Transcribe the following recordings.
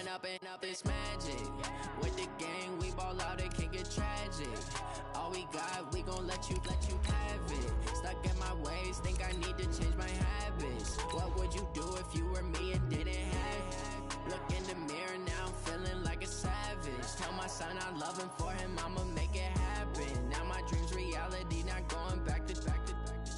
up this magic. With the gang, we ball out, it can get tragic. All we got, we gon' let you have it. Stuck in my ways, think I need to change my habits. What would you do if you were me and didn't have it? Look in the mirror, now I'm feeling like a savage. Tell my son I love him, for him I'ma make it happen. Now my dream's reality, not going back to.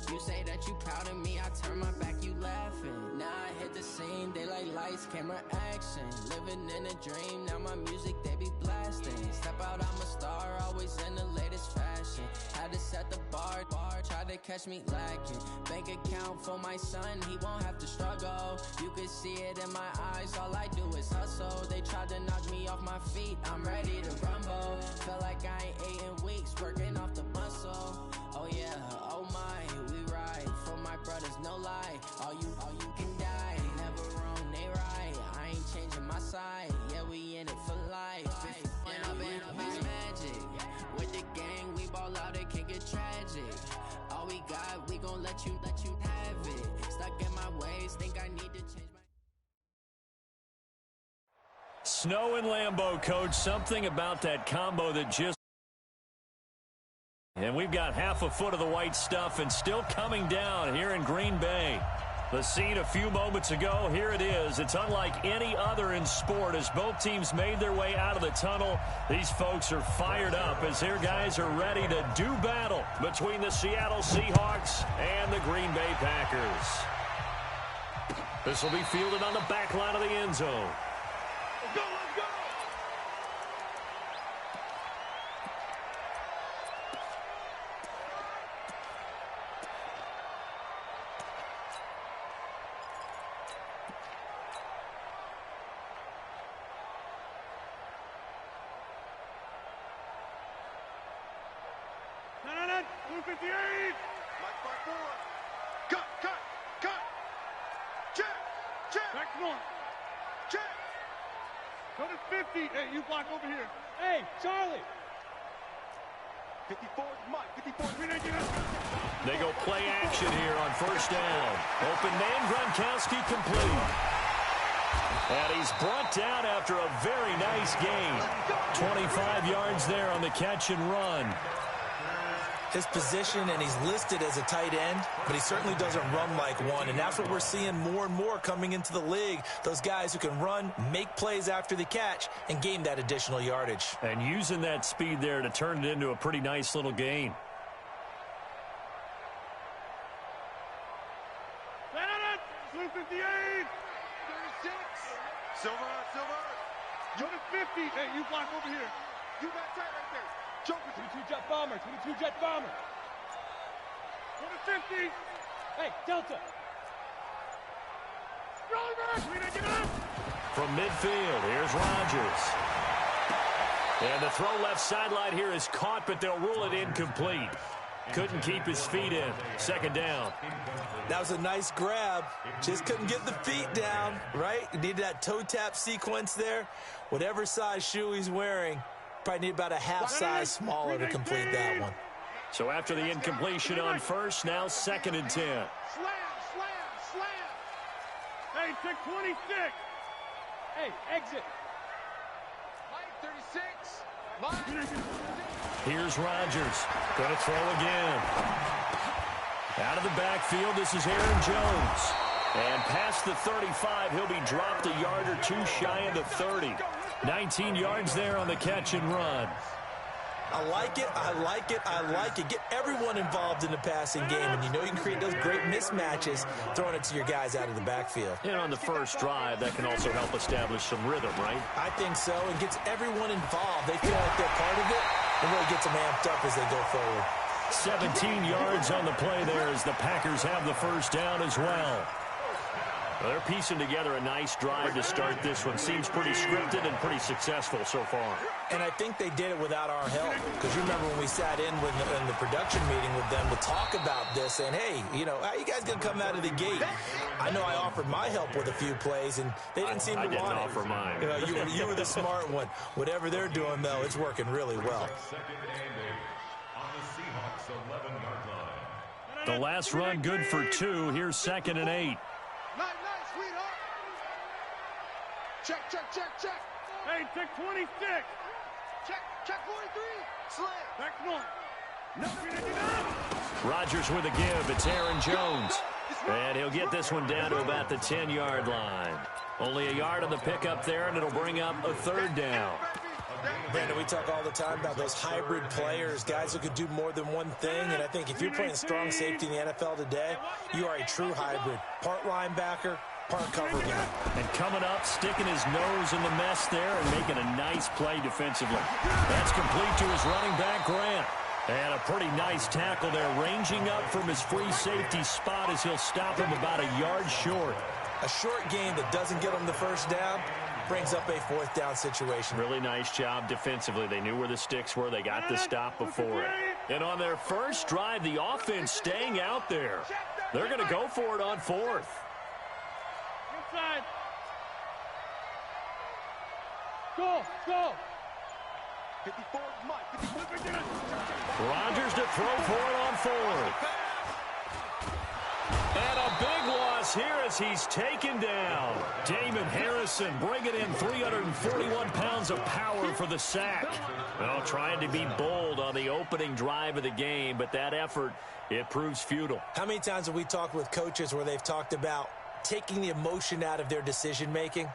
You say that you proud of me, I turn my back, you laughing. Now I hit the scene, they like lights, camera, action. Living in a dream, now my music, they be blasting. Step out, I'm a star, always in the latest fashion. Had to set the bar, tried to catch me lacking. Bank account for my son, he won't have to struggle. You can see it in my eyes, all I do is hustle. They tried to knock me off my feet, I'm ready to rumble. Feel like I ain't ate in weeks, working off the muscle. Oh yeah, oh my, we ride for my brothers, no lie. All you can die, never wrong, they right. I ain't changing my side, yeah, we in it for life. And up it's magic. With the gang, we ball out, it can get tragic. All we got, we gon' let you have it. Stuck in my ways, think I need to change my. Snow and Lambeau, Coach. Something about that combo that just. And we've got half a foot of the white stuff and still coming down here in Green Bay. The scene a few moments ago, here it is. It's unlike any other in sport as both teams made their way out of the tunnel. These folks are fired up as their guys are ready to do battle between the Seattle Seahawks and the Green Bay Packers. This will be fielded on the back line of the end zone. Let's go, let's go! No, 258! Mike 4. Cut! Check! Back north. Check! Go to 50. Hey, you block over here. Hey, Charlie! 54 is Mike. 54 is They go play action here on first down. Open man, Gronkowski complete. And he's brought down after a very nice gain. 25 yards there on the catch and run. His position, and he's listed as a tight end, but he certainly doesn't run like one, and that's what we're seeing more and more coming into the league. Those guys who can run, make plays after the catch, and gain that additional yardage. And using that speed there to turn it into a pretty nice little gain. Blue 58! 36! Silver! Go to 50! Hey, you block over here. You got tight right there. Joker, 22 jet bomber. Go to 50! Hey, Delta! From midfield, here's Rodgers. And the throw left sideline here is caught, but they'll rule it incomplete. Couldn't keep his feet in. Second down. That was a nice grab. Just couldn't get the feet down, right? You needed that toe tap sequence there. Whatever size shoe he's wearing, probably need about a half size smaller to complete that one. So after the incompletion on first, now 2nd and 10. Slam! Hey, take 26! Hey, exit! Mike, 36! Here's Rodgers. Going to throw again. Out of the backfield, this is Aaron Jones. And past the 35, he'll be dropped a yard or two shy of the 30. 19 yards there on the catch and run. I like it. Get everyone involved in the passing game, and you know you can create those great mismatches throwing it to your guys out of the backfield. And on the first drive, that can also help establish some rhythm, right? I think so, and gets everyone involved. They feel like they're part of it, and really gets them amped up as they go forward. 17 yards on the play there as the Packers have the first down as well. Well, they're piecing together a nice drive to start this one. Seems pretty scripted and pretty successful so far. And I think they did it without our help. Because you remember when we sat in the production meeting with them to talk about this, saying, hey, you know, how you guys going to come out of the gate? I know I offered my help with a few plays, and they didn't seem to want it. I didn't offer mine. You know, you were the smart one. Whatever they're doing, though, it's working really well. The last run good for 2. Here's 2nd and 8. Check, check, check, check. Hey, check 26. Check 43. Slam. Back north. Rodgers with a give. It's Aaron Jones. And he'll get this one down to about the 10-yard line. Only a yard on the pickup there, and it'll bring up a third down. Brandon, we talk all the time about those hybrid players, guys who could do more than one thing. And I think if you're playing strong safety in the NFL today, you are a true hybrid. Part linebacker, part cover guy. And coming up, sticking his nose in the mess there and making a nice play defensively. That's complete to his running back, Grant. And a pretty nice tackle there, ranging up from his free safety spot as he'll stop him about a yard short. A short gain that doesn't get him the first down brings up a fourth down situation. Really nice job defensively. They knew where the sticks were. They got the stop before it. And on their first drive, the offense staying out there. They're going to go for it on fourth. Inside. Go, go. 54, Mike. Rodgers to throw for it on fourth. And a big loss here as he's taken down. Damon Harrison bringing in 341 pounds of power for the sack. Well, trying to be bold on the opening drive of the game, but that effort, it proves futile. How many times have we talked with coaches where they've talked about taking the emotion out of their decision-making?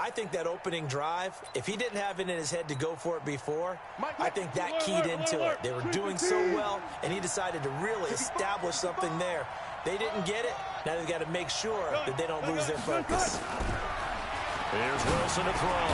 I think that opening drive, if he didn't have it in his head to go for it before, I think that keyed into it. They were doing so well, and he decided to really establish something there. They didn't get it. Now they've got to make sure that they don't lose their focus. Here's Wilson to throw.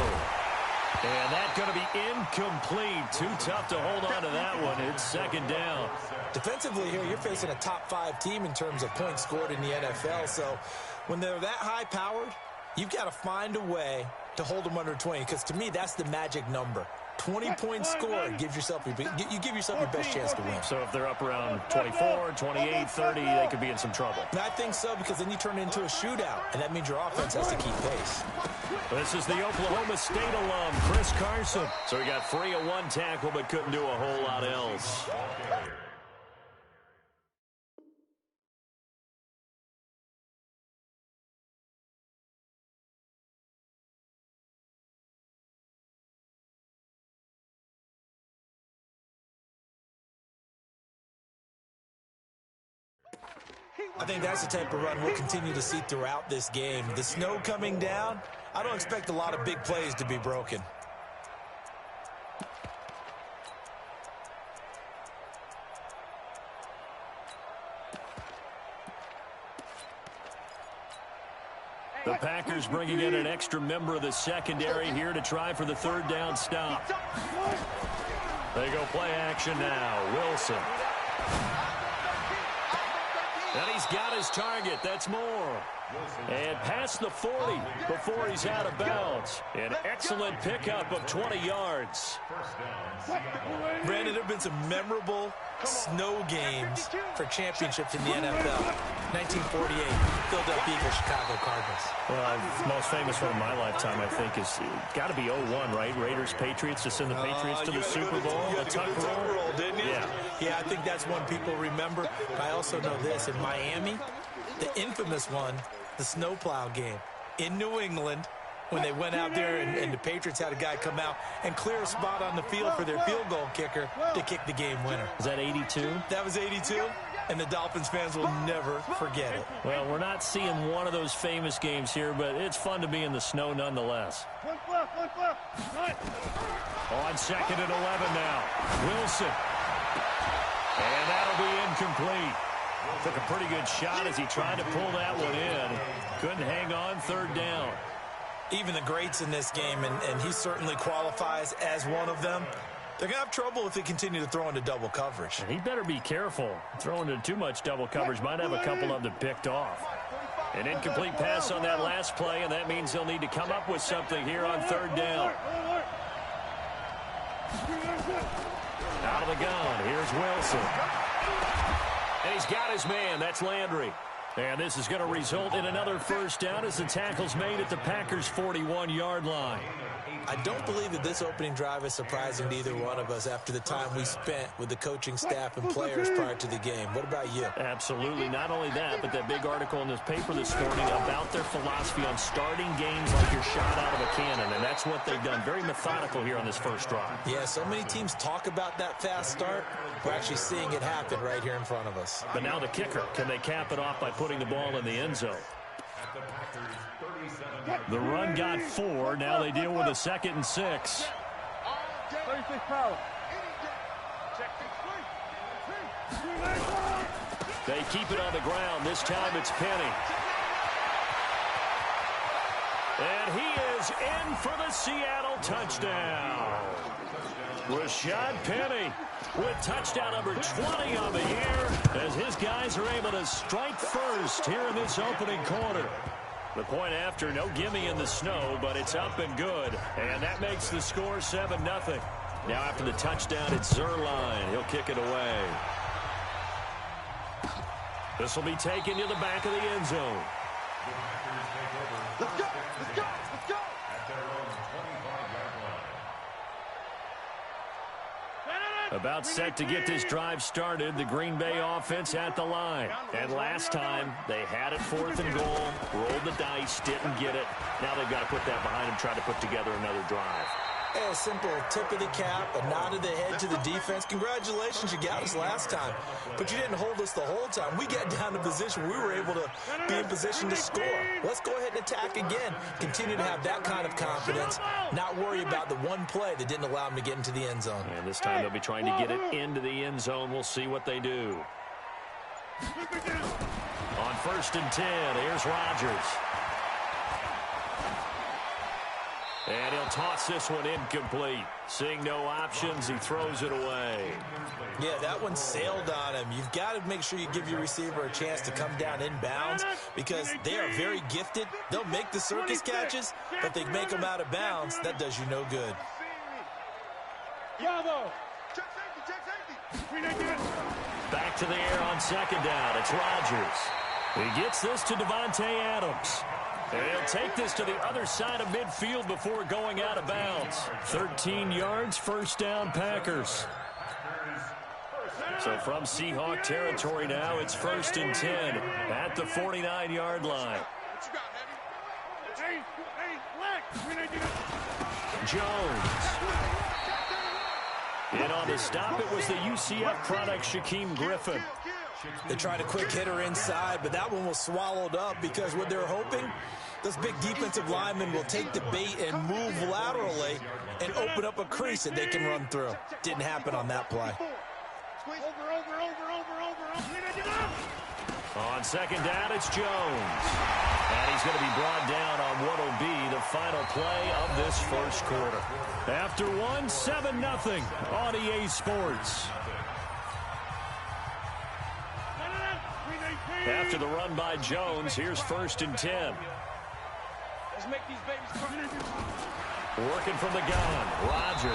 And that's going to be incomplete. Too tough to hold on to that one. It's second down. Defensively here, you're facing a top-5 team in terms of points scored in the NFL. So when they're that high-powered, you've got to find a way to hold them under 20, because to me, that's the magic number. 20 points scored, you give yourself your best chance to win. So if they're up around 24, 28, 30, they could be in some trouble. And I think so, because then you turn it into a shootout, and that means your offense has to keep pace. This is the Oklahoma State alum, Chris Carson. So he got free of one tackle, but couldn't do a whole lot else. I think that's the type of run we'll continue to see throughout this game. The snow coming down, I don't expect a lot of big plays to be broken. The Packers bringing in an extra member of the secondary here to try for the third down stop. They go play action now. Wilson. And he's got his target. That's more. And past the 40 before he's out of bounds. An excellent pickup of 20 yards. Brandon, there have been some memorable snow games for championships in the NFL. 1948, Philadelphia Eagles, Chicago Cardinals. Well, the most famous one in my lifetime, I think, is got to be 01, right? Raiders, Patriots, to send the Patriots to the Super Bowl. The tuck roll, didn't you? Yeah, I think that's one people remember. But I also know this. In Miami, the infamous one, the snowplow game in New England, when they went out there and the Patriots had a guy come out and clear a spot on the field for their field goal kicker to kick the game winner. Is that 82? That was 82, and the Dolphins fans will never forget it. Well, we're not seeing one of those famous games here, but it's fun to be in the snow nonetheless. On second and 11 now. Wilson. And that'll be incomplete. Took a pretty good shot as he tried to pull that one in. Couldn't hang on, third down. Even the greats in this game, and he certainly qualifies as one of them, they're going to have trouble if they continue to throw into double coverage. And he better be careful. Throwing into too much double coverage might have a couple of them picked off. An incomplete pass on that last play, and that means they'll need to come up with something here on third down. Out of the gun, here's Wilson. And he's got his man, that's Landry. And this is going to result in another first down as the tackle's made at the Packers' 41-yard line. I don't believe that this opening drive is surprising to either one of us after the time we spent with the coaching staff and players prior to the game. What about you? Absolutely. Not only that, but that big article in this paper this morning about their philosophy on starting games like you're shot out of a cannon, and that's what they've done. Very methodical here on this first drive. Yeah, so many teams talk about that fast start. We're actually seeing it happen right here in front of us. But now the kicker. Can they cap it off by putting the ball in the end zone? The run got 4. Now they deal with a 2nd and 6. 36 power. They keep it on the ground. This time it's Penny. And he is in for the Seattle touchdown. Rashad Penny with touchdown number 20 on the year as his guys are able to strike first here in this opening quarter. The point after, no gimme in the snow, but it's up and good. And that makes the score 7-0. Now after the touchdown, it's Zerline. He'll kick it away. This will be taken to the back of the end zone. Let's go! Let's go! Let's go! About set to get this drive started, the Green Bay offense at the line. And last time, they had it 4th and goal, rolled the dice, didn't get it. Now they've got to put that behind them, try to put together another drive. Hey, a simple tip of the cap, a nod of the head to the defense. Congratulations, you got us last time. But you didn't hold us the whole time. We got down to position where we were able to be in position to score. Let's go ahead and attack again. Continue to have that kind of confidence, not worry about the one play that didn't allow them to get into the end zone. And this time they'll be trying to get it into the end zone. We'll see what they do. On 1st and 10, here's Rodgers. And he'll toss this one incomplete. Seeing no options, he throws it away. Yeah, that one sailed on him. You've got to make sure you give your receiver a chance to come down inbounds because they are very gifted. They'll make the circus catches, but they make them out of bounds. That does you no good. Bravo! Check safety! Back to the air on 2nd down. It's Rodgers. He gets this to Devontae Adams. And he'll take this to the other side of midfield before going out of bounds. 13 yards, 1st down, Packers. So from Seahawk territory now, it's 1st and 10 at the 49-yard line. Jones. And on the stop, it was the UCF product, Shaquem Griffin. They tried a quick hitter inside, but that one was swallowed up because what they're hoping, those big defensive linemen will take the bait and move laterally and open up a crease that they can run through. Didn't happen on that play. On 2nd down, it's Jones. And he's going to be brought down on what will be the final play of this first quarter. After one, 7-0 on EA Sports. After the run by Jones, here's 1st and 10. Let's make these babies cry. Working from the gun, Rodgers.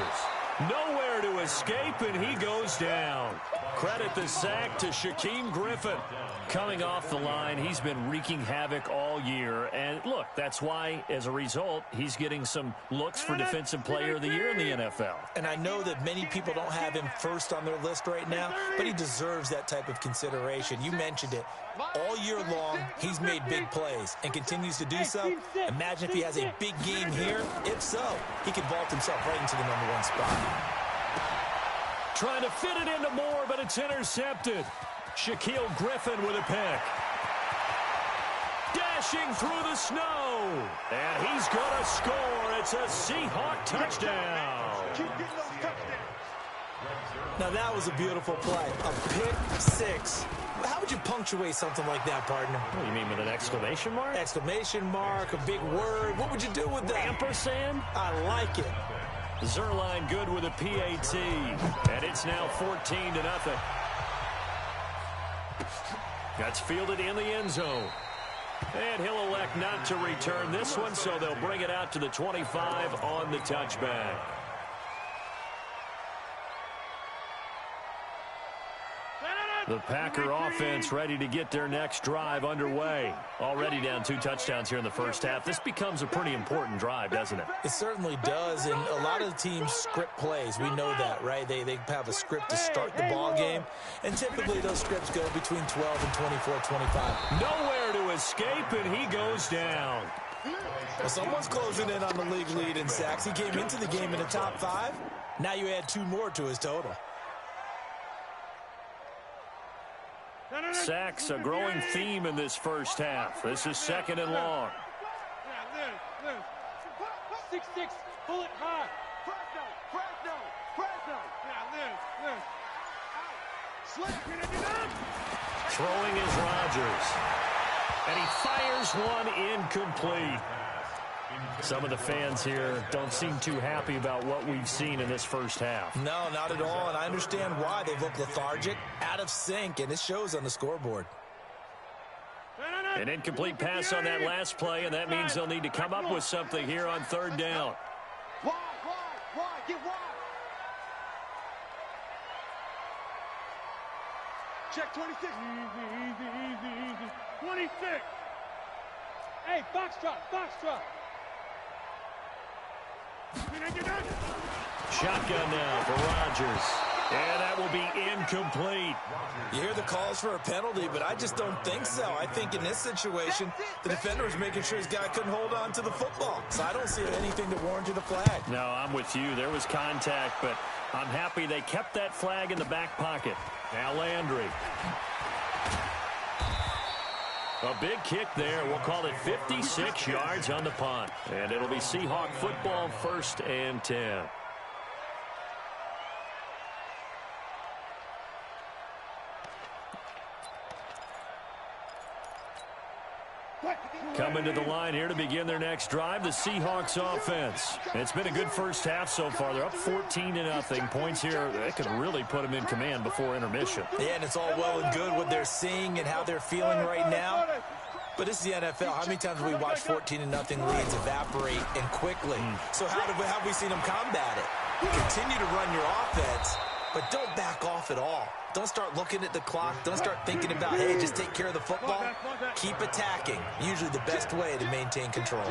Nowhere to escape, and he goes down. Credit the sack to Shaquem Griffin. Coming off the line, he's been wreaking havoc all year. And look, that's why, as a result, he's getting some looks for Defensive Player of the Year in the NFL. And I know that many people don't have him first on their list right now, but he deserves that type of consideration. You mentioned it. All year long, he's made big plays and continues to do so. Imagine if he has a big game here. If so, he could vault himself right into the #1 spot. Trying to fit it into Moore, but it's intercepted. Shaquille Griffin with a pick. Dashing through the snow. And he's going to score. It's a Seahawk touchdown. Now, that was a beautiful play. A pick six. How would you punctuate something like that, partner? What, you mean with an exclamation mark? Exclamation mark, a big word. What would you do with that? Ampersand? I like it. Zerline good with a PAT. And it's now 14-0. That's fielded in the end zone. And he'll elect not to return this one, so they'll bring it out to the 25 on the touchback. The Packer offense ready to get their next drive underway. Already down 2 touchdowns here in the first half. This becomes a pretty important drive, doesn't it? It certainly does, and a lot of the teams script plays. We know that, right? They have a script to start the ball game, and typically those scripts go between 12 and 24, 25. Nowhere to escape, and he goes down. Well, someone's closing in on the league lead in sacks. He came into the game in the top 5. Now you add 2 more to his total. Sacks, a growing theme in this first half. This is 2nd and long. 6-6, pull it high. Throwing is Rodgers. And he fires one incomplete. Some of the fans here don't seem too happy about what we've seen in this first half. No, not at all, and I understand why. They look lethargic, out of sync, and it shows on the scoreboard. An incomplete pass on that last play, and that means they'll need to come up with something here on 3rd down. Wide, get wide. Check 26. Easy. 26. Hey, box drop. Shotgun now for Rodgers. And that will be incomplete. You hear the calls for a penalty, but I just don't think so. I think in this situation, the defender was making sure his guy couldn't hold on to the football. So I don't see anything that warranted a flag. No, I'm with you. There was contact, but I'm happy they kept that flag in the back pocket. Now Landry. A big kick there. We'll call it 56 yards on the punt. And it'll be Seahawk football, 1st and 10. Coming to the line here to begin their next drive, the Seahawks offense. It's been a good first half so far. They're up 14-0. Points here, they could really put them in command before intermission. Yeah, and it's all well and good what they're seeing and how they're feeling right now. But this is the NFL. How many times have we watched 14-0 leads evaporate and quickly? So how have we seen them combat it? Continue to run your offense, but don't back off at all. Don't start looking at the clock. Don't start thinking about, hey, just take care of the football. Keep attacking. Usually the best way to maintain control.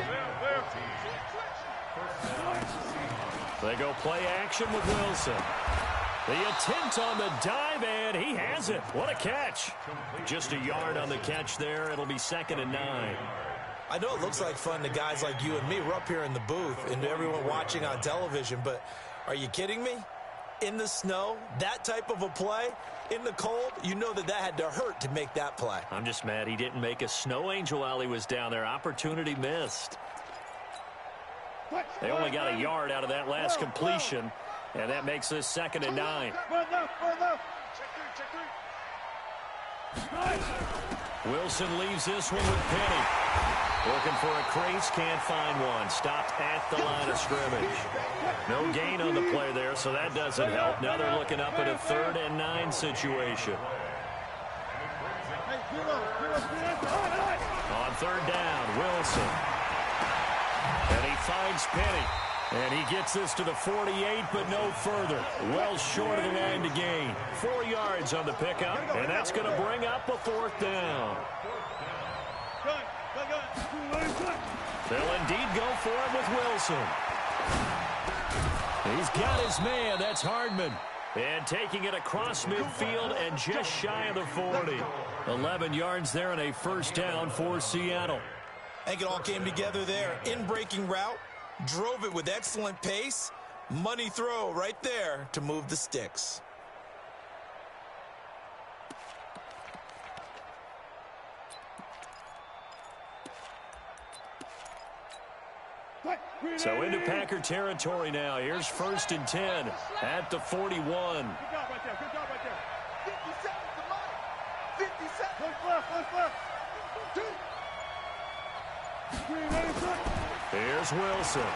They go play action with Wilson. The attempt on the dive, and he has it. What a catch. Just a yard on the catch there. It'll be 2nd and 9. I know it looks like fun to guys like you and me. We're up here in the booth and to everyone watching on television, but are you kidding me? In the snow, that type of a play, in the cold, you know that had to hurt to make that play. I'm just mad he didn't make a snow angel while he was down there. Opportunity missed. They only got a yard out of that last completion, and that makes this 2nd and 9. Wilson leaves this one with Penny. Looking for a crease, can't find one. Stopped at the line of scrimmage. No gain on the play there, so that doesn't help. Now they're looking up at a 3rd and 9 situation. On 3rd down, Wilson. And he finds Penny. And he gets this to the 48, but no further. Well short of the line to gain. 4 yards on the pickup, and that's going to bring up a 4th down. They'll indeed go for it with Wilson. He's got his man. That's Hardman. And taking it across midfield and just shy of the 40. 11 yards there and a 1st down for Seattle. I think it all came together there. In-breaking route. Drove it with excellent pace. Money throw right there to move the sticks. So into Packer territory now. Here's 1st and 10 at the 41. Good job right there. 50 seconds to mine. 50 seconds. Left. 2. Here's Wilson.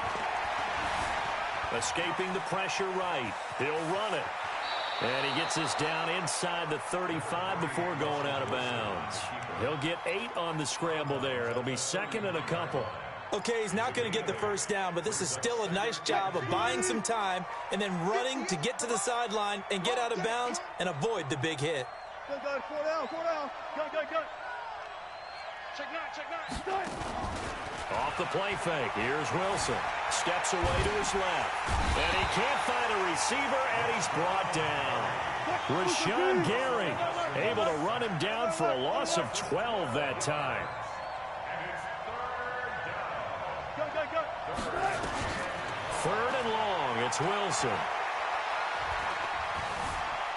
Escaping the pressure right. He'll run it. And he gets this down inside the 35 before going out of bounds. He'll get 8 on the scramble there. It'll be 2nd and a couple. Okay, he's not going to get the 1st down, but this is still a nice job of buying some time and then running to get to the sideline and get out of bounds and avoid the big hit. Go, go, 4 down, 4 down. Go, go, go. Check nine. Off the play fake. Here's Wilson. Steps away to his left. And he can't find a receiver, and he's brought down. Rashawn Gary able to run him down for a loss of 12 that time. Go, go, go. Third and long. It's Wilson.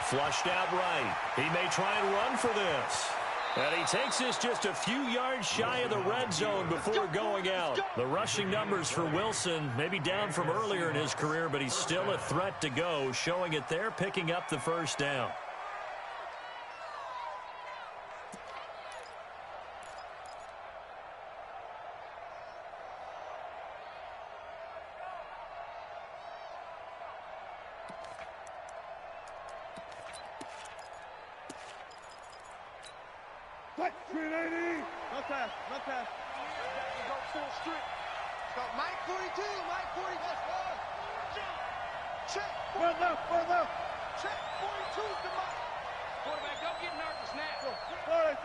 Flushed out right. He may try and run for this. And he takes this just a few yards shy of the red zone before going out. The rushing numbers for Wilson maybe down from earlier in his career, but he's still a threat to go, showing it there, picking up the first down. What? 380. No pass. Go full street. Go Mike 42, Mike 40, that's one. Check. Run left. Check. 42's the Mike. Quarterback, don't get nervous now. 40.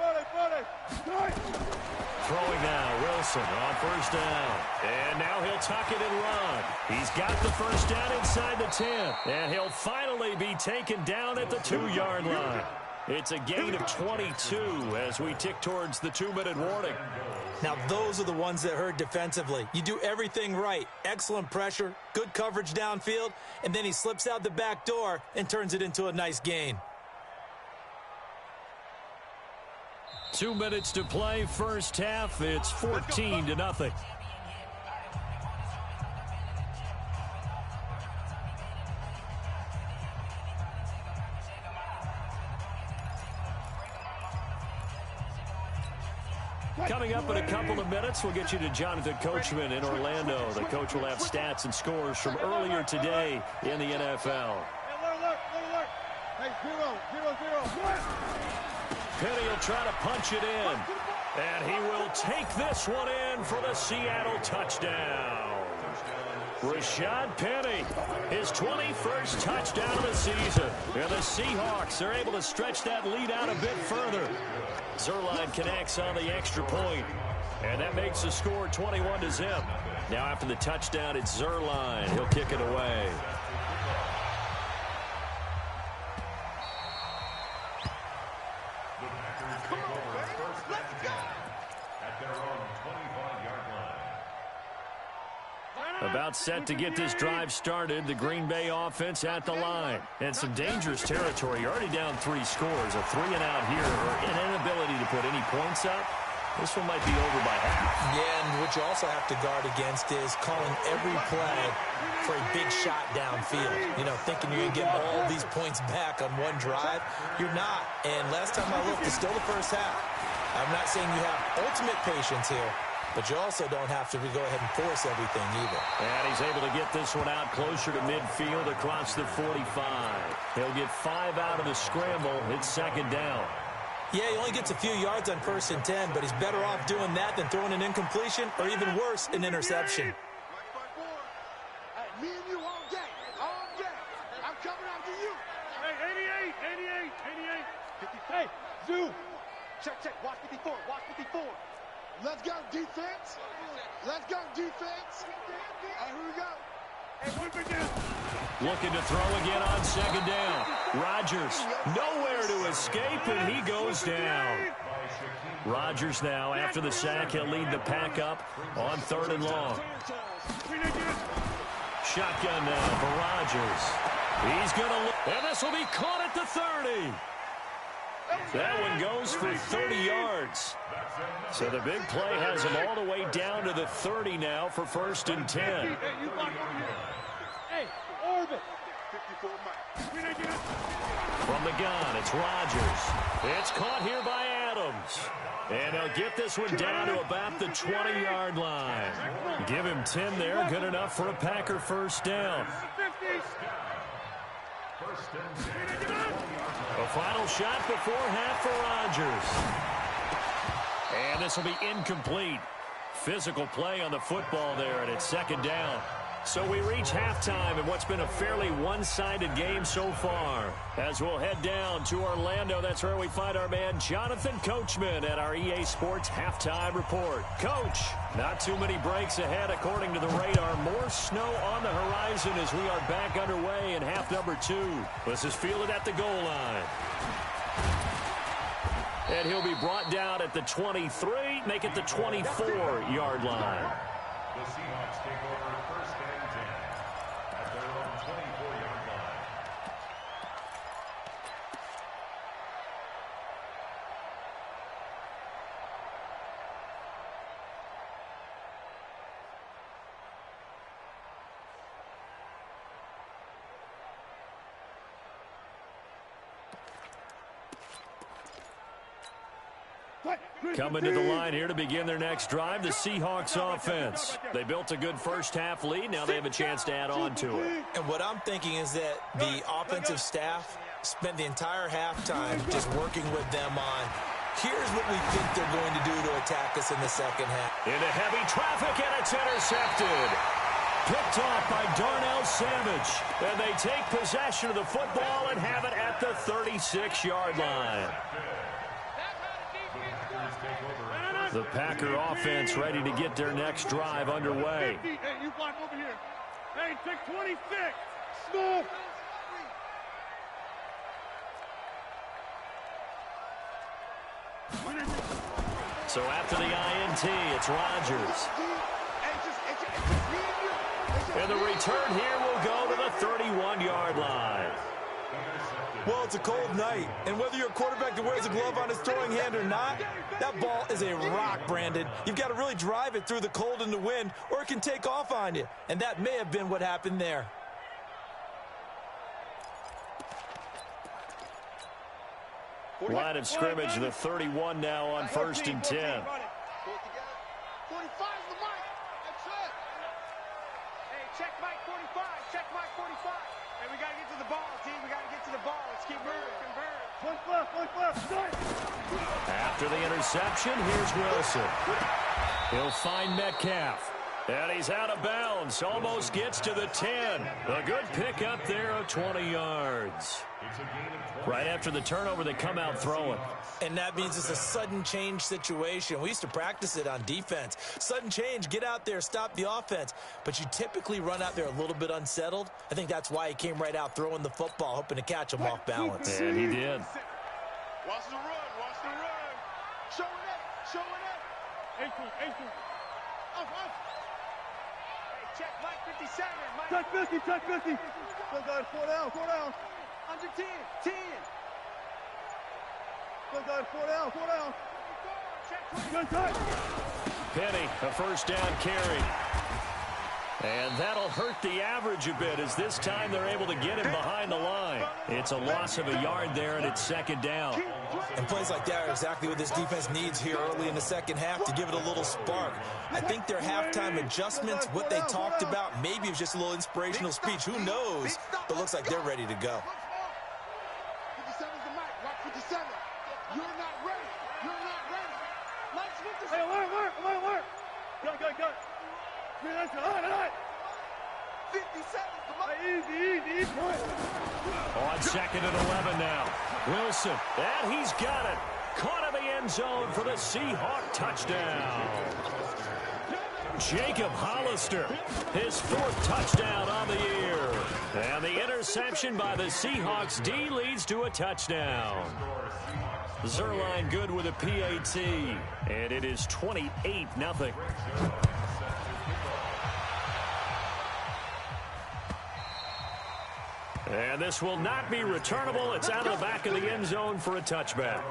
Throwing now, Wilson on first down. And now he'll tuck it and run. He's got the first down inside the 10. And he'll finally be taken down at the 2-yard line. It's a gain of 22 as we tick towards the 2-minute warning. Now, those are the ones that hurt defensively. You do everything right. Excellent pressure, good coverage downfield, and then he slips out the back door and turns it into a nice gain. 2 minutes to play, first half. It's 14-0. Coming up in a couple of minutes, we'll get you to Jonathan Coachman in Orlando. The coach will have stats and scores from earlier today in the NFL. Alert. Hey, 0. Penny will try to punch it in. And he will take this one in for the Seattle touchdown. Rashad Penny, his 21st touchdown of the season. And the Seahawks are able to stretch that lead out a bit further. Zuerlein connects on the extra point. And that makes the score 21-0. Now after the touchdown, it's Zuerlein. He'll kick it away. About set to get this drive started. The Green Bay offense at the line. And some dangerous territory. You're already down 3 scores. A 3-and-out here, or an inability to put any points up. This one might be over by half. Yeah, and what you also have to guard against is calling every play for a big shot downfield. You know, thinking you're going to get all these points back on one drive. You're not. And last time I looked, it's still the first half. I'm not saying you have ultimate patience here, but you also don't have to go ahead and force everything either. And he's able to get this one out closer to midfield across the 45. He'll get 5 out of the scramble. It's second down. Yeah, he only gets a few yards on 1st and 10, but he's better off doing that than throwing an incompletion or even worse, an interception. Me and you all day. I'm coming after you. Hey, 88. 50. Hey, Zoo. Check. Watch 54. Let's go, defense. All right, here we go. Hey, whip it down. Looking to throw again on second down. Rodgers nowhere to escape, and he goes down. Rodgers now, after the sack, he'll lead the pack up on 3rd and long. Shotgun now for Rodgers. He's going to look, and this will be caught at the 30. That one goes for 30 yards. So the big play has him all the way down to the 30 now for 1st and 10. Hey, orbit. From the gun, it's Rodgers. It's caught here by Adams. And they'll get this one down to about the 20-yard line. Give him 10 there, good enough for a Packer first down. A final shot before half for Rodgers. And this will be incomplete. Physical play on the football there, and it's second down. So we reach halftime in what's been a fairly one-sided game so far. As we'll head down to Orlando, that's where we find our man Jonathan Coachman at our EA Sports Halftime Report. Coach, not too many breaks ahead according to the radar. More snow on the horizon as we are back underway in half number 2. This is fielded at the goal line. And he'll be brought down at the 23, make it the 24-yard line. The Seahawks take over first and 10 at their own 24-yard line. Coming to the line here to begin their next drive, the Seahawks offense. They built a good first-half lead. Now they have a chance to add on to it. And what I'm thinking is that the offensive staff spent the entire halftime just working with them on, here's what we think they're going to do to attack us in the second half. Into heavy traffic, and it's intercepted. Picked off by Darnell Savage. And they take possession of the football and have it at the 36-yard line. The Packer offense ready to get their next drive underway. Hey, you block over here. Hey, take 26. Small. So after the INT, it's Rodgers. And the return here will go to the 31-yard line. Well, it's a cold night, and whether you're a quarterback that wears a glove on his throwing hand or not, that ball is a rock, Brandon. You've got to really drive it through the cold and the wind, or it can take off on you, and that may have been what happened there. Line of scrimmage, the 31 now on 1st and 10. 45's the mic. That's it. Hey, check Mike 45. Check Mike 45. Hey, we got to get to the ball, team. We got to get to the ball. Let's keep moving. Convert. One left. After the interception, here's Wilson. He'll find Metcalf. And he's out of bounds. Almost gets to the 10. A good pickup there of 20 yards. Right after the turnover, they come out throwing. And that means it's a sudden change situation. We used to practice it on defense. Sudden change, get out there, stop the offense. But you typically run out there a little bit unsettled. I think that's why he came right out throwing the football, hoping to catch him off balance. And he did. Watch the run. Show it up. 18. Off. Hey, check Mike 57. Mike. Check 50. Still got 4 down. Under 10. 10. Still got 4 down. Check 20. Good touch. Penny, a first down carry. And that'll hurt the average a bit as this time they're able to get him behind the line. It's a loss of a yard there, and it's second down. And plays like that are exactly what this defense needs here early in the second half to give it a little spark. I think their halftime adjustments, what they talked about, maybe it was just a little inspirational speech. Who knows? But looks like they're ready to go. 57's the mic. Watch 57. You're not ready. Let's get this. Hey, alert. Good. That's all right. 57's the mic. Hey, easy. On second and 11 now. Wilson, and he's got it. Caught in the end zone for the Seahawk touchdown. Jacob Hollister, his 4th touchdown on the year. And the interception by the Seahawks D leads to a touchdown. Zerline good with a PAT, and it is 28-0. And this will not be returnable. It's out of the back of the end zone for a touchback.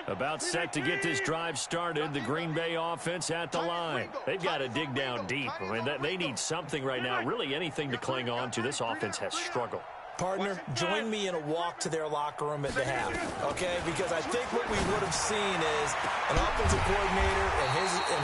About set to get this drive started, the Green Bay offense at the line. They've got to dig down deep. I mean, they need something right now, really anything to cling on to. This offense has struggled. Partner, join me in a walk to their locker room at the half, okay? Because I think what we would have seen is an offensive coordinator and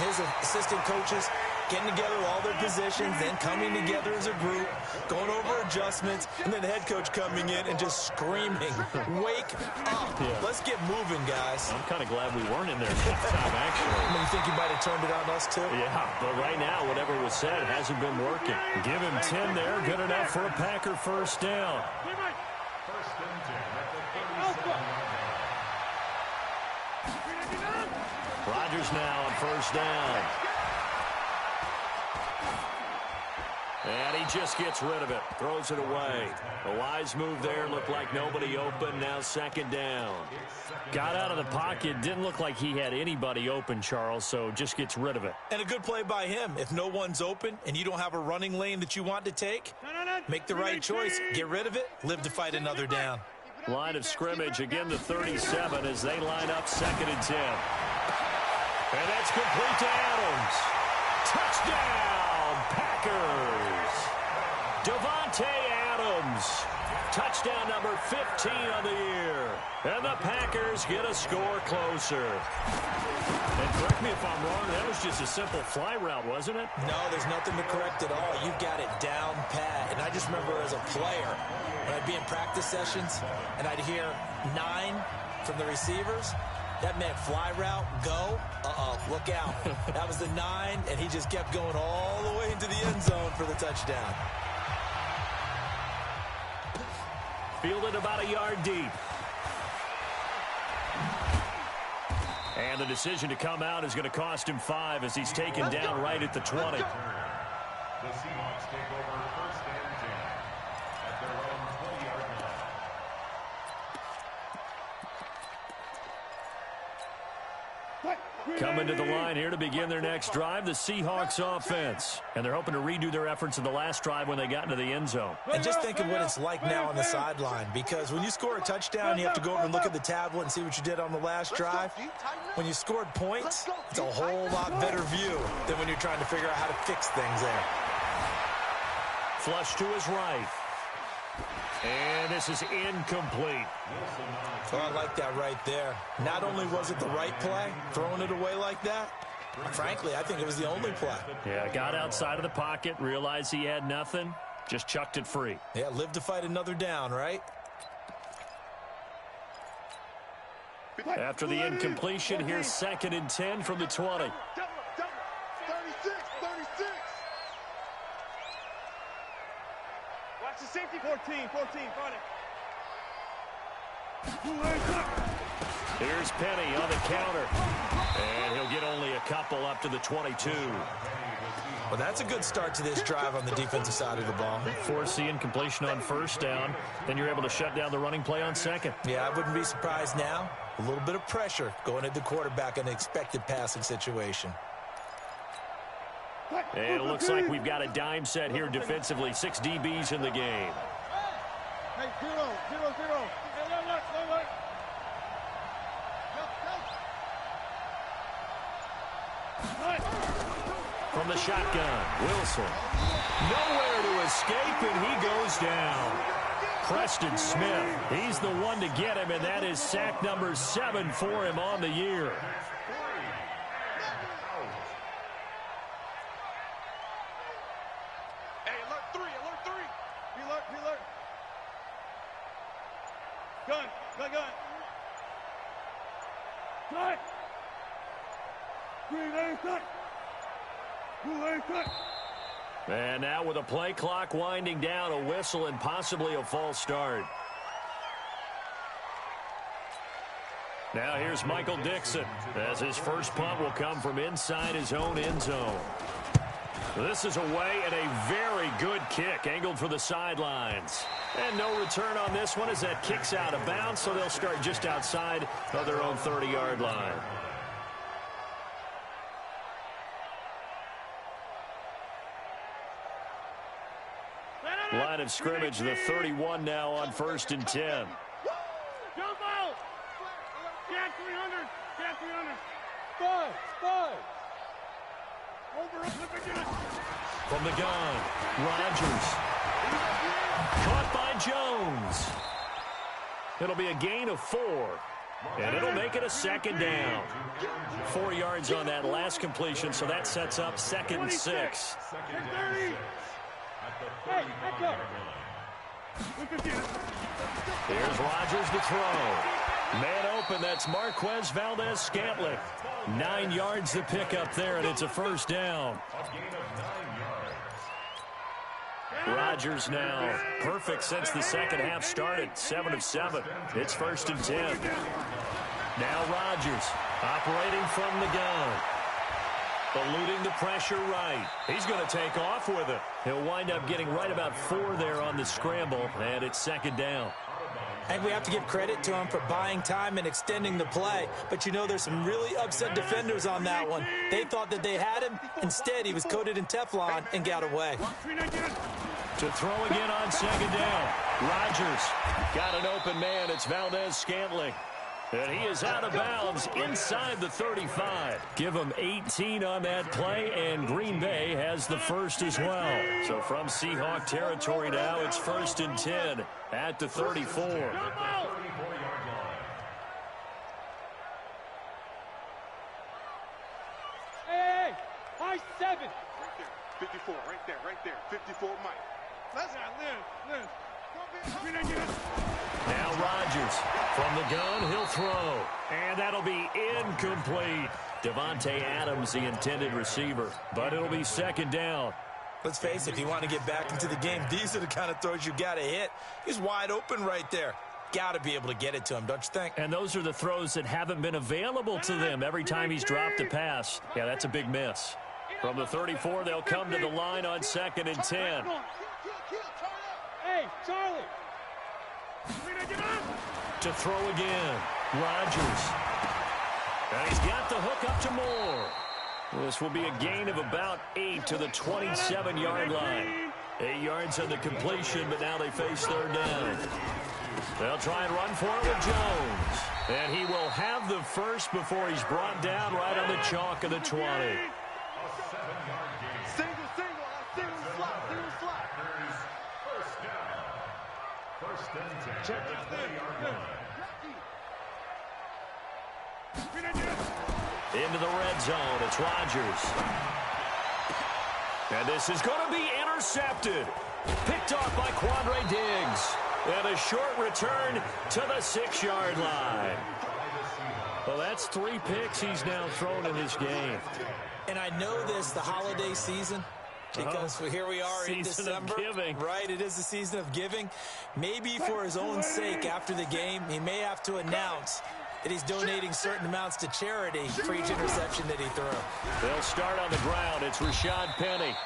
his assistant coaches getting together all their positions, then coming together as a group, going over adjustments, and then the head coach coming in and just screaming, wake up. Yeah. Let's get moving, guys. I'm kind of glad we weren't in there half time, actually. You think he might have turned it on us, too? Yeah, but right now, whatever was said hasn't been working. Give him 10 there. Good enough for a Packer first down. First and 10 at the 37-yard line. Rodgers now on first down. And he just gets rid of it. Throws it away. A wise move there. Looked like nobody open. Now second down. Got out of the pocket. Didn't look like he had anybody open, Charles, so just gets rid of it. And a good play by him. If no one's open and you don't have a running lane that you want to take, make the right choice. Get rid of it. Live to fight another down. Line of scrimmage again to 37 as they line up second and 10. And that's complete to Adams. Touchdown, Packers. Davante Adams. Touchdown number 15 of the year. And the Packers get a score closer. And correct me if I'm wrong, that was just a simple fly route, wasn't it? No, there's nothing to correct at all. You've got it down pat. And I just remember as a player, when I'd be in practice sessions and I'd hear 9 from the receivers, that meant fly route, go, look out. That was the 9, and he just kept going all the way into the end zone for the touchdown. Fielded about a yard deep. And the decision to come out is going to cost him 5 as he's taken down right at the 20. The Seahawks take over first and 10 at their own 20-yard line. Coming to the line here to begin their next drive, the Seahawks offense. And they're hoping to redo their efforts in the last drive when they got into the end zone. And just think of what it's like now on the sideline, because when you score a touchdown, you have to go over and look at the tablet and see what you did on the last drive. When you scored points, it's a whole lot better view than when you're trying to figure out how to fix things there. Flush to his right. And this is incomplete. Oh, I like that right there. Not only was it the right play, throwing it away like that, frankly, I think it was the only play. Yeah, got outside of the pocket, realized he had nothing, just chucked it free. Yeah, live to fight another down, right? After the incompletion, here's second and 10 from the 20. 36, 36. Watch the safety. 14, front it. Here's Penny on the counter. And he'll get only a couple up to the 22. Well, that's a good start to this drive on the defensive side of the ball. Force the incompletion on first down. Then you're able to shut down the running play on second. Yeah, I wouldn't be surprised now. A little bit of pressure going at the quarterback in an expected passing situation. And it looks like we've got a dime set here defensively. 6 DBs in the game. Hey, 0, 0, 0. Hey, look. From the shotgun, Wilson. Nowhere to escape, and he goes down. Preston Smith, he's the one to get him, and that is sack number 7 for him on the year. Hey, alert 3. Alert. Gun. Cut. Green A cut. Blue A cut. And now with a play clock winding down, a whistle and possibly a false start. Now here's Michael Dixon as his first punt will come from inside his own end zone. This is away and a very good kick angled for the sidelines. And no return on this one as that kicks out of bounds, so they'll start just outside of their own 30-yard line. Line of scrimmage, the 31 now on first and 10. Jump out. Get 300. Get 300. Five. Over. From the gun, Rodgers. Caught by Jones. It'll be a gain of 4. And it'll make it a second down. 4 yards on that last completion, so that sets up 2nd and 6. Here's Rodgers to throw. Man open, that's Marquez Valdez-Scantling. 9 yards to pick up there, and it's a first down. Rodgers now perfect since the second half started. 7 of 7. It's 1st and 10. Now Rodgers operating from the gun. Eluding the pressure right. He's going to take off with it. He'll wind up getting right about 4 there on the scramble, and it's 2nd down. I think we have to give credit to him for buying time and extending the play. But, you know, there's some really upset defenders on that one. They thought that they had him. Instead, he was coated in Teflon and got away. To throw again on 2nd down. Rodgers got an open man. It's Valdez-Scantling. And he is out of bounds inside the 35. Give him 18 on that play, and Green Bay has the first as well. So from Seahawk territory now, it's 1st and 10 at the 34. Hey, high 7. Right there, 54, right there, 54, Mike. Let's live. Now Rodgers from the gun, he'll throw. And that'll be incomplete. Devontae Adams, the intended receiver. But it'll be 2nd down. Let's face it, if you want to get back into the game, these are the kind of throws you got to hit. He's wide open right there. Got to be able to get it to him, don't you think? And those are the throws that haven't been available to them every time he's dropped a pass. Yeah, that's a big miss. From the 34, they'll come to the line on 2nd and 10. Hey, Charlie. To throw again, Rodgers. And he's got the hook up to Moore. This will be a gain of about 8 to the 27-yard line. 8 yards on the completion, but now they face 3rd down. They'll try and run for it with Jones. And he will have the first before he's brought down right on the chalk of the 20. Into the red zone, it's Rodgers. And this is going to be intercepted. Picked off by Quandre Diggs. And a short return to the 6-yard line. Well, that's 3 picks he's now thrown in this game. And I know this, the holiday season, because here we are in December. Right, it is the season of giving. Maybe for his own sake after the game, he may have to announce that he's donating certain amounts to charity for each interception that he threw. They'll start on the ground. It's Rashad Penny.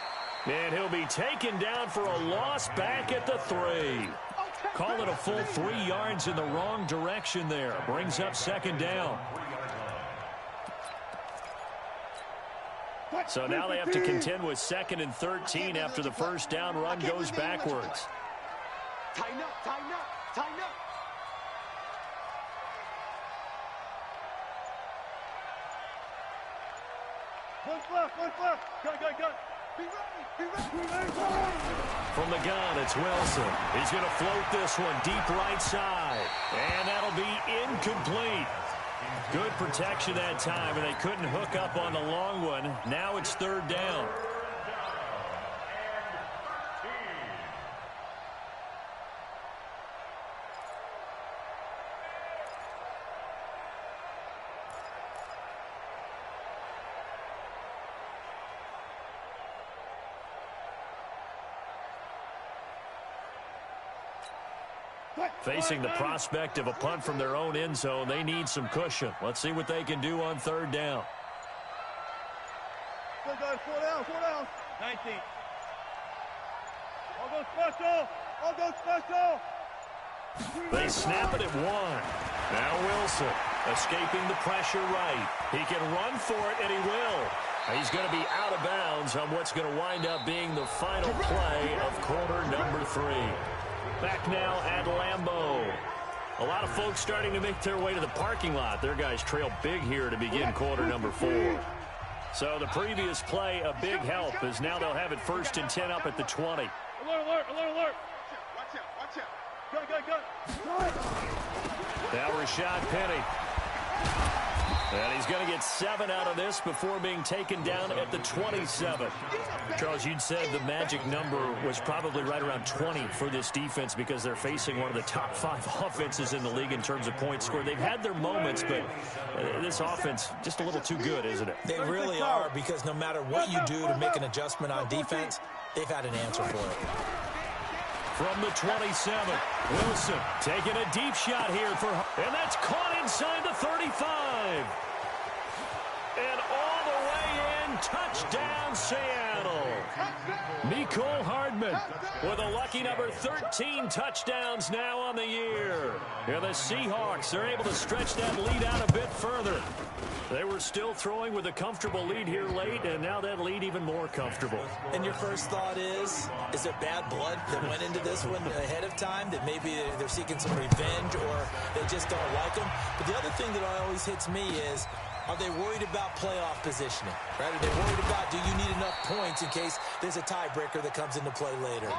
And he'll be taken down for a loss back at the 3. Call it a full 3 yards in the wrong direction there. Brings up 2nd down. So now they have to contend with 2nd and 13 after the first down run goes backwards. Tighten up, tighten up, tighten up. One left. Go. Be ready. From the gun, it's Wilson. He's going to float this one deep right side. And that'll be incomplete. Good protection that time, and they couldn't hook up on the long one. Now it's 3rd down. Facing the prospect of a punt from their own end zone, they need some cushion. Let's see what they can do on 3rd down. Go, guys, 4 down. 19. I'll go special. They snap it at 1. Now Wilson escaping the pressure right. He can run for it, and he will. He's going to be out of bounds on what's going to wind up being the final play of quarter number 3. Back now at Lambeau. A lot of folks starting to make their way to the parking lot. Their guys trail big here to begin quarter number 4. So the previous play, a big help, as now they'll have it 1st and 10 up at the 20. Alert. Watch out. Now Rashad Penny. And he's going to get 7 out of this before being taken down at the 27. Charles, you'd said the magic number was probably right around 20 for this defense because they're facing one of the top 5 offenses in the league in terms of points scored. They've had their moments, but this offense just a little too good, isn't it? They really are, because no matter what you do to make an adjustment on defense, they've had an answer for it. From the 27, Wilson taking a deep shot here and that's caught inside the 35. And all the way in, touchdown Seattle. Mecole Hardman with a lucky number 13 touchdowns now on the year. And the Seahawks are able to stretch that lead out a bit further. They were still throwing with a comfortable lead here late, and now that lead even more comfortable. And your first thought is it bad blood that went into this one ahead of time, that maybe they're seeking some revenge or they just don't like them? But the other thing that always hits me is, are they worried about playoff positioning? Right? Are they worried about, do you need enough points in case there's a tiebreaker that comes into play later?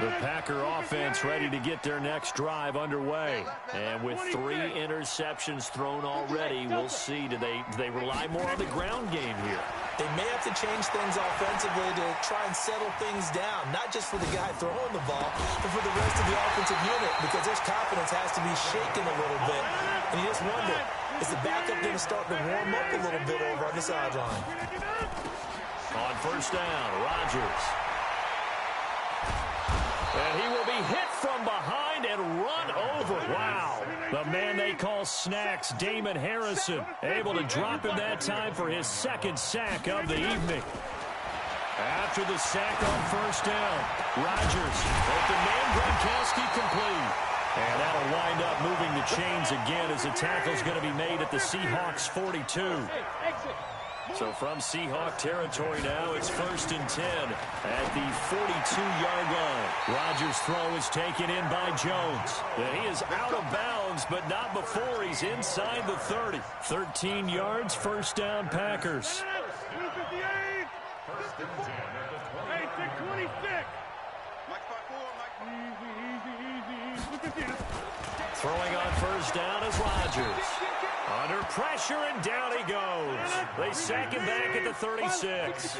The Packer offense ready to get their next drive underway. And with 3 interceptions thrown already, we'll see, do they rely more on the ground game here? They may have to change things offensively to try and settle things down, not just for the guy throwing the ball, but for the rest of the offensive unit, because their confidence has to be shaken a little bit. And you just wonder, is the backup going to start to warm up a little bit over on the sideline? On first down, Rodgers. And he will be hit from behind and run over. Wow. The man they call Snacks, Damon Harrison, able to drop him that time for his 2nd sack of the evening. After the sack on first down, Rodgers, open man Gronkowski complete. And that'll wind up moving the chains again as the tackle's going to be made at the Seahawks 42. So from Seahawk territory now, it's 1st and 10 at the 42-yard line. Rodgers' throw is taken in by Jones. And he is out of bounds, but not before he's inside the 30. 13 yards, first down, Packers. Throwing on first down is Rodgers. Under pressure, and down he goes. They sack him back at the 36.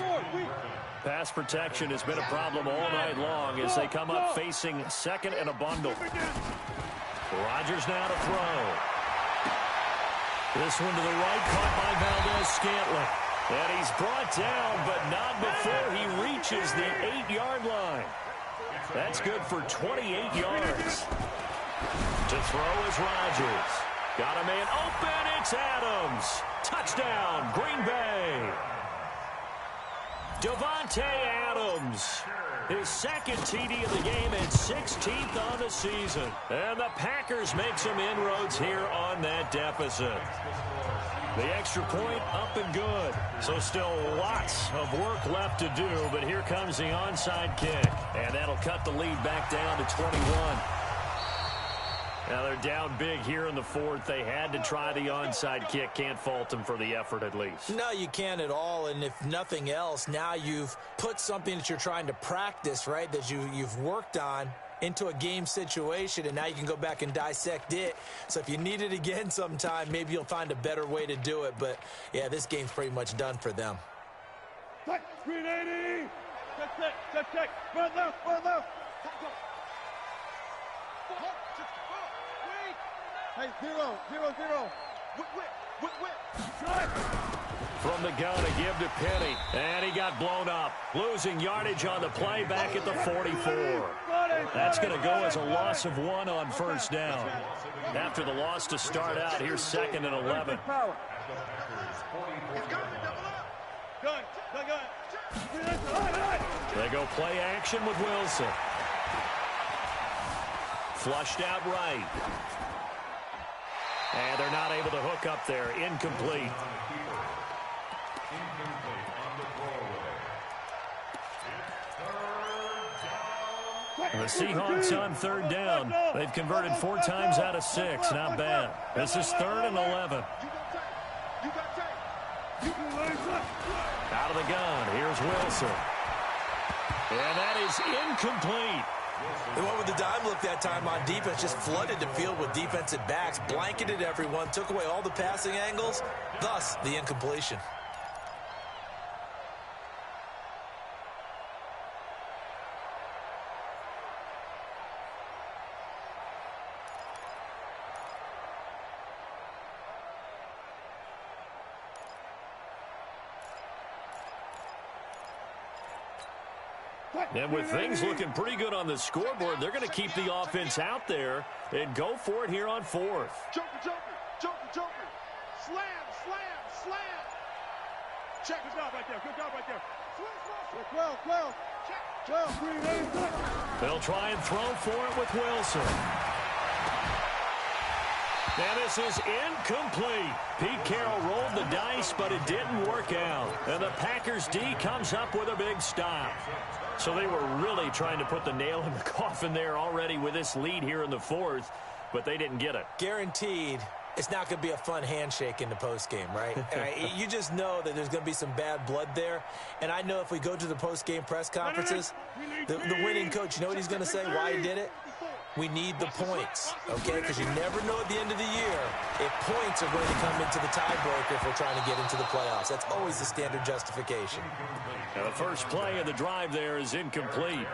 Pass protection has been a problem all night long as they come up facing 2nd and a bundle. Rodgers now to throw. This one to the right, caught by Valdez-Scantling. And he's brought down, but not before he reaches the 8-yard line. That's good for 28 yards. To throw is Rodgers. Got a man open, it's Adams. Touchdown, Green Bay. Davante Adams, his 2nd TD of the game and 16th on the season. And the Packers make some inroads here on that deficit. The extra point up and good. So still lots of work left to do, but here comes the onside kick. And that'll cut the lead back down to 21. Now they're down big here in the 4th. They had to try the onside kick. Can't fault them for the effort at least. No, you can't at all. And if nothing else, now you've put something that you're trying to practice, right, that you've worked on into a game situation, and now you can go back and dissect it. So if you need it again sometime, maybe you'll find a better way to do it. But, yeah, this game's pretty much done for them. 380. Check. Run left. Hey, 0. Whip. From the gun, a give to Penny. And he got blown up. Losing yardage on the play back at the 44. That's going to go as a loss of 1 on first down. After the loss to start out, here's 2nd and 11. They go play action with Wilson. Flushed out right. And they're not able to hook up there. Incomplete. The Seahawks on 3rd down. They've converted 4 times out of 6. Not bad. This is 3rd and 11. Out of the gun, here's Wilson. And that is incomplete. They went with the dime look that time on defense, just flooded the field with defensive backs, blanketed everyone, took away all the passing angles, thus the incompletion. And with things looking pretty good on the scoreboard, they're going to keep the offense out there and go for it here on fourth. Joker, joker, joker, joker. Slam, slam, slam. Check. Good job right there. Good job right there. 12. Check. 12, Green Bay. They'll try and throw for it with Wilson. And this is incomplete. Pete Carroll rolled the dice, but it didn't work out. And the Packers D comes up with a big stop. So they were really trying to put the nail in the coffin there already with this lead here in the fourth, but they didn't get it. Guaranteed it's not going to be a fun handshake in the postgame, right? You just know that there's going to be some bad blood there. And I know if we go to the postgame press conferences, the winning coach, you know what he's going to say, why he did it? We need the points, okay? Because you never know at the end of the year if points are going to come into the tiebreaker if we're trying to get into the playoffs. That's always the standard justification. Now the first play of the drive there is incomplete.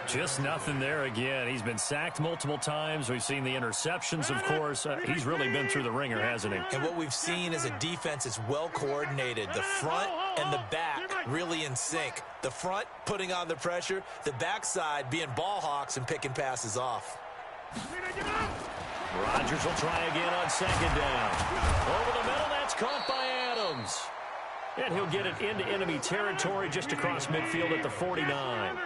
Just nothing there again. He's been sacked multiple times. We've seen the interceptions, of course. He's really been through the ringer, hasn't he? And what we've seen is a defense that's well coordinated. The front and the back really in sync. The front putting on the pressure. The backside being ball hawks and picking passes off. Rodgers will try again on second down. Over the middle, that's caught by Adams. And he'll get it into enemy territory just across midfield at the 49.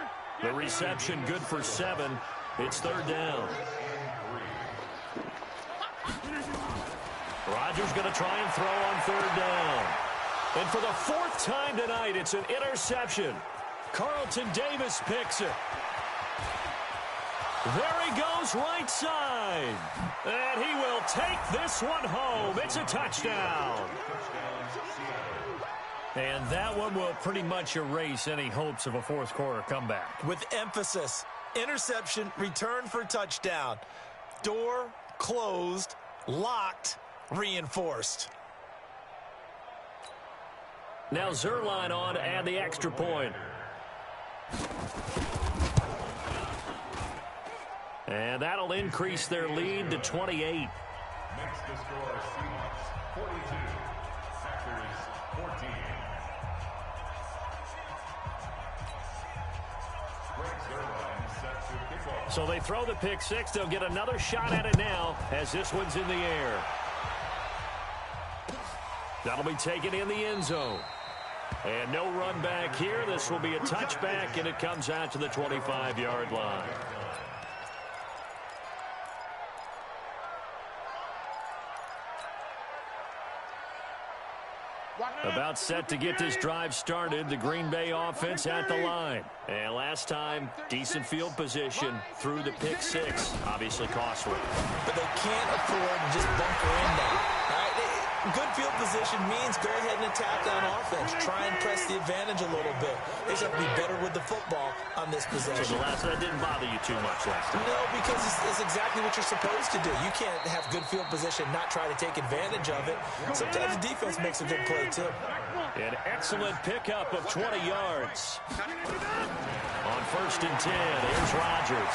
The reception good for 7. It's third down. Rodgers going to try and throw on third down. And for the 4th time tonight, it's an interception. Carlton Davis picks it. There he goes right side. And he will take this one home. It's a touchdown. And that one will pretty much erase any hopes of a fourth quarter comeback. With emphasis, interception, return for touchdown. Door closed, locked, reinforced. Now Zerline on to add the extra point. And that'll increase their lead to 28. Makes the score Seahawks 42, Packers 14. So they throw the pick six. They'll get another shot at it now as this one's in the air. That'll be taken in the end zone. And no run back here. This will be a touchback, and it comes out to the 25-yard line. About set to get this drive started. The Green Bay offense at the line. And last time, decent field position through the pick six. Obviously costly. But they can't afford to just bunker in now. All right? Good field position means go ahead and attack on offense. Try and press the advantage a little bit. They just have to be better with the football on this possession. So that didn't bother you too much last time? No, because it's exactly what you're supposed to do. You can't have good field position, not try to take advantage of it. Sometimes the defense makes a good play, too. An excellent pickup of 20 yards. On 1st and 10, here's Rodgers.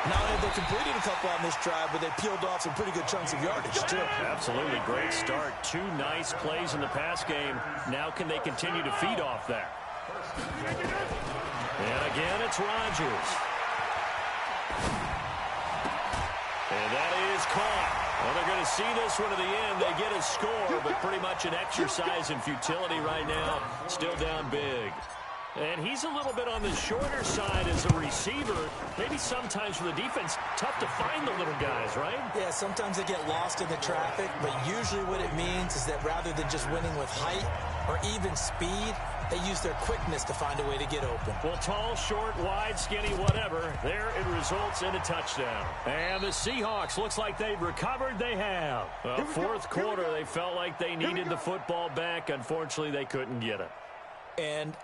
Not only have they completed a couple on this drive, but they peeled off some pretty good chunks of yardage, too. Absolutely great start. 2 nice plays in the pass game. Now can they continue to feed off that? And again, it's Rodgers. And that is caught. Well, they're going to see this one to the end. They get a score, but pretty much an exercise in futility right now. Still down big. And he's a little bit on the shorter side as a receiver. Maybe sometimes for the defense, tough to find the little guys, right? Yeah, sometimes they get lost in the traffic, but usually what it means is that rather than just winning with height or even speed, they use their quickness to find a way to get open. Well, tall, short, wide, skinny, whatever, there it results in a touchdown. And the Seahawks, looks like they've recovered. They have. Well, 4th quarter, they felt like they needed the football back. Unfortunately, they couldn't get it. And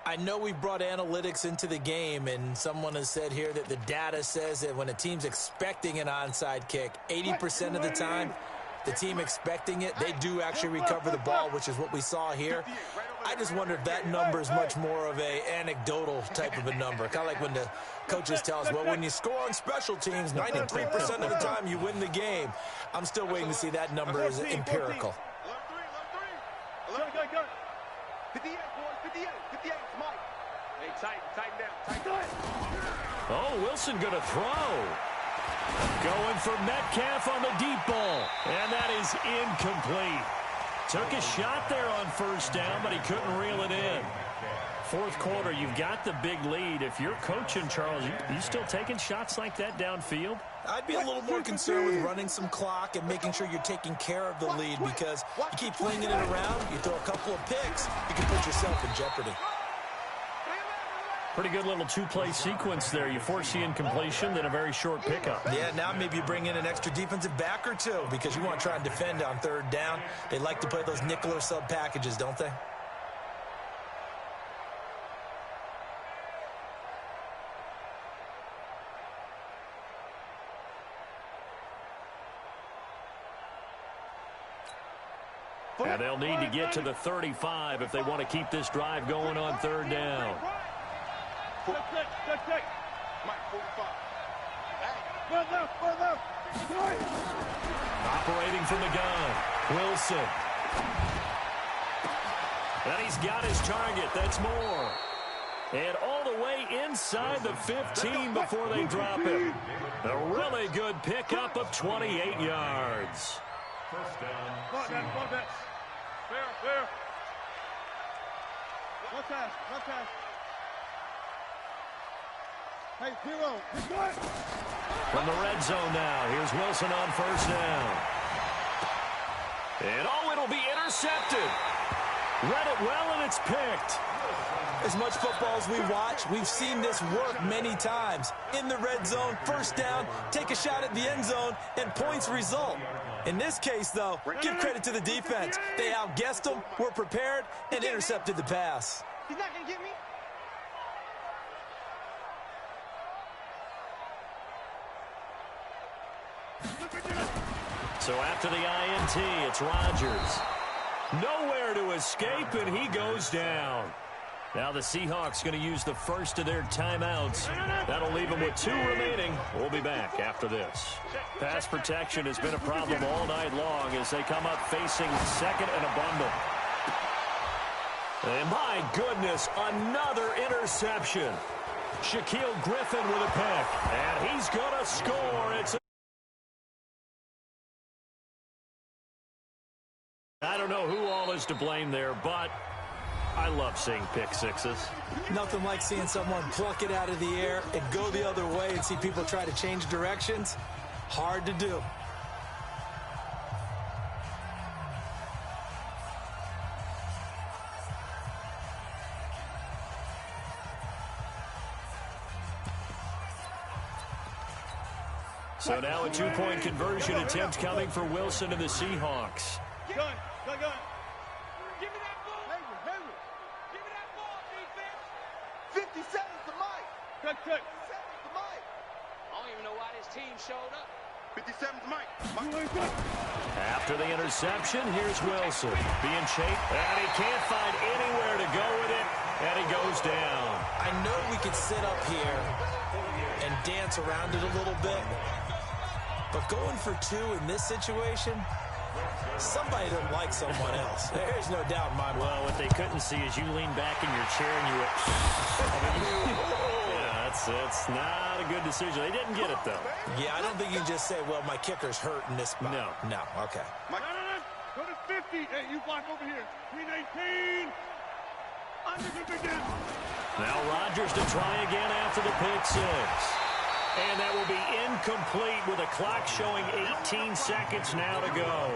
I know we brought analytics into the game, and someone has said here that the data says that when a team's expecting an onside kick, 80% of the time, the team expecting it, they do actually recover the ball, which is what we saw here. I just wonder if that number is much more of a anecdotal type of a number. Kind of like when the coaches tell us, well, when you score on special teams, 93% of the time you win the game. I'm still waiting to see that number is empirical. Alert, go. 58, boys, 58, 58, Mike. Hey, tighten down. Oh, Wilson going to throw. Going for Metcalf on the deep ball. And that is incomplete. Took a shot there on first down, but he couldn't reel it in. Fourth quarter, you've got the big lead. If you're coaching, Charles, you still taking shots like that downfield? I'd be a little more concerned with running some clock and making sure you're taking care of the lead, because you keep flinging it around, you throw a couple of picks, you can put yourself in jeopardy. Pretty good little two-play sequence there. You force the incompletion, then a very short pickup. Yeah, now maybe you bring in an extra defensive back or two because you want to try and defend on third down. They like to play those nickel or sub packages, don't they? And they'll need to get to the 35 if they want to keep this drive going on third down. Check. Mike, 45. Hey. Left. Operating from the gun, Wilson. And he's got his target. That's more. And all the way inside the 15 before they drop it. A really good pickup of 28 yards. First down. Fuck that. Fair. One pass. Hey, zero. From the red zone now, here's Wilson on first down. And it'll be intercepted. Read it well, and it's picked. As much football as we watch, we've seen this work many times. In the red zone, first down, take a shot at the end zone, and points result. In this case, though, give credit to the defense. They outguessed them, were prepared, and intercepted the pass. He's not going to get me. So after the INT, it's Rodgers. Nowhere to escape, and he goes down. Now the Seahawks going to use the first of their timeouts. That'll leave them with 2 remaining. We'll be back after this. Pass protection has been a problem all night long as they come up facing second and a bundle. And my goodness, another interception. Shaquille Griffin with a pick, and he's going to score. I don't know who all is to blame there, but I love seeing pick sixes. Nothing like seeing someone pluck it out of the air and go the other way and see people try to change directions. Hard to do. So now a 2-point conversion attempt coming for Wilson and the Seahawks. Gun. Give me that ball. Henry. Give me that ball, defense. 57's the Mike. Check. 57's the Mike. I don't even know why this team showed up. 57's Mike. After the interception, here's Wilson. Being chased, and he can't find anywhere to go with it, and he goes down. I know we could sit up here and dance around it a little bit, but going for 2 in this situation, somebody doesn't like someone else. There's no doubt in my mind. Well, what they couldn't see is you lean back in your chair and you went, yeah, it's not a good decision. They didn't get it, though. Yeah, I don't think you can just say, well, my kicker's hurt in this spot. No, okay. Mike. Go to 50. Hey, you block over here. 319. Now Rodgers to try again after the pick six. And that will be incomplete with a clock showing 18 seconds now to go.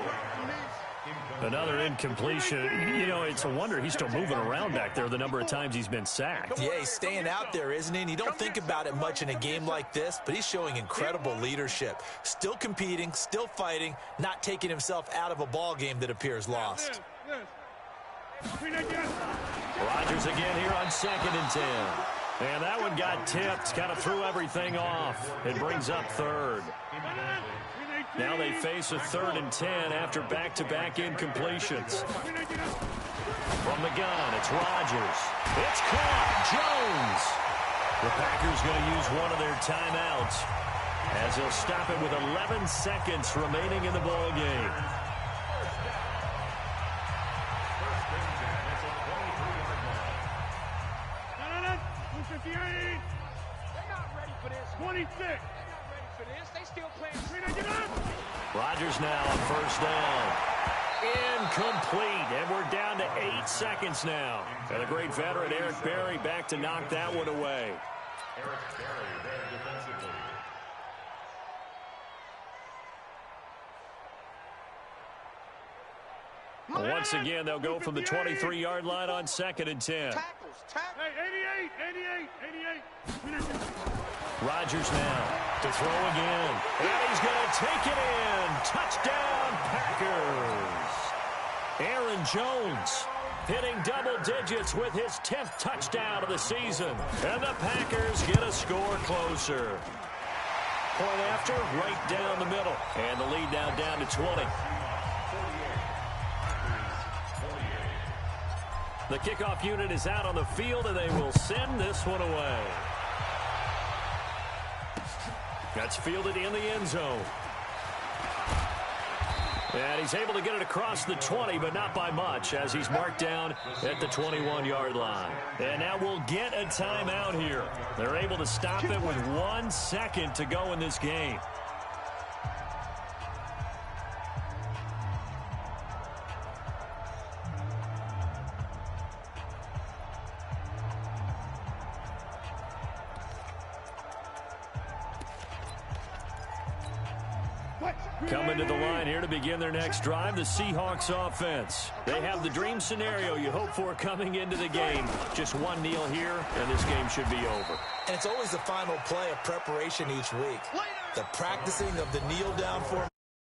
Another incompletion. You know, it's a wonder he's still moving around back there the number of times he's been sacked. Yeah, he's staying out there, isn't he? And you don't think about it much in a game like this, but he's showing incredible leadership. Still competing, still fighting, not taking himself out of a ball game that appears lost. Rodgers again here on 2nd and 10. And that one got tipped, kind of threw everything off. It brings up 3rd. Now they face a 3rd and 10 after back-to-back incompletions. From the gun, it's Rodgers. It's caught. Jones. The Packers going to use one of their timeouts as they'll stop it with 11 seconds remaining in the ball game. They're not ready for this. 26. They're not ready for this. They still playing. Rodgers now on 1st down. Incomplete, and we're down to 8 seconds now. And the great veteran Eric Berry back to knock that one away. Eric Berry there defensively. Once again, they'll go from the 23-yard line on 2nd and 10. Tackles. Hey, 88. Rodgers now to throw again. And he's going to take it in. Touchdown, Packers. Aaron Jones hitting double digits with his 10th touchdown of the season. And the Packers get a score closer. Point after, right down the middle. And the lead now down to 20. The kickoff unit is out on the field, and they will send this one away. That's fielded in the end zone. And he's able to get it across the 20, but not by much, as he's marked down at the 21-yard line. And now we'll get a timeout here. They're able to stop it with 1 second to go in this game. Coming to the line here to begin their next drive, the Seahawks offense. They have the dream scenario you hope for coming into the game. Just one kneel here, and this game should be over. And it's always the final play of preparation each week. The practicing of the kneel down formation.